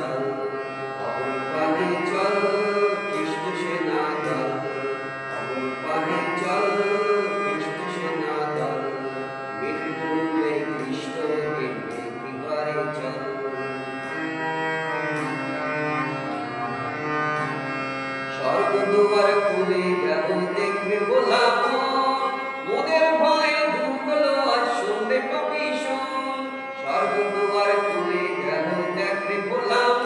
দল, অমর পানে চল খ্রিষ্ট সেনা দল, অমর পানে চল খ্রিষ্ট সেনা দল, মৃত্যুঞ্জয় খ্রিস্টকে দেখিবারে চল। স্বর্গদুয়ার খুলে গেল দেখবে গোলাপ, মোদের ভয়ে দূর হলো আজ শুনবে পাপী শোন। স্বর্গদুয়ার খুলে গেল দেখবে গোলাপ,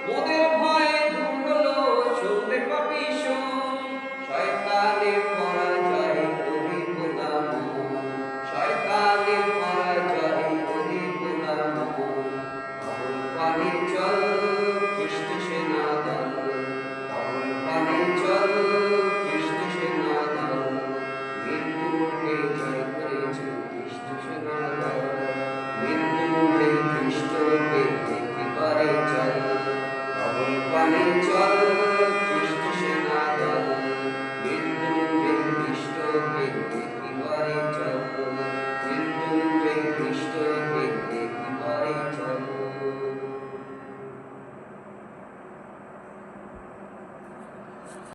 মোদের ভয়ে দূর হলো শুনবে পাপী শোন। শয়তানের পরাজয় করি গোলাম, শয়তানের পরাজয় করি গোলাম। অমর পানে চল খ্রিষ্ট সেনা দল, অমর পানে চল খ্রিষ্ট সেনা দল, মৃত্যুকে জয় করেছে খ্রিষ্ট সেনা দল, মৃত্যুঞ্জয় খ্রিস্টকে দেখিবারে চল। অমর পানে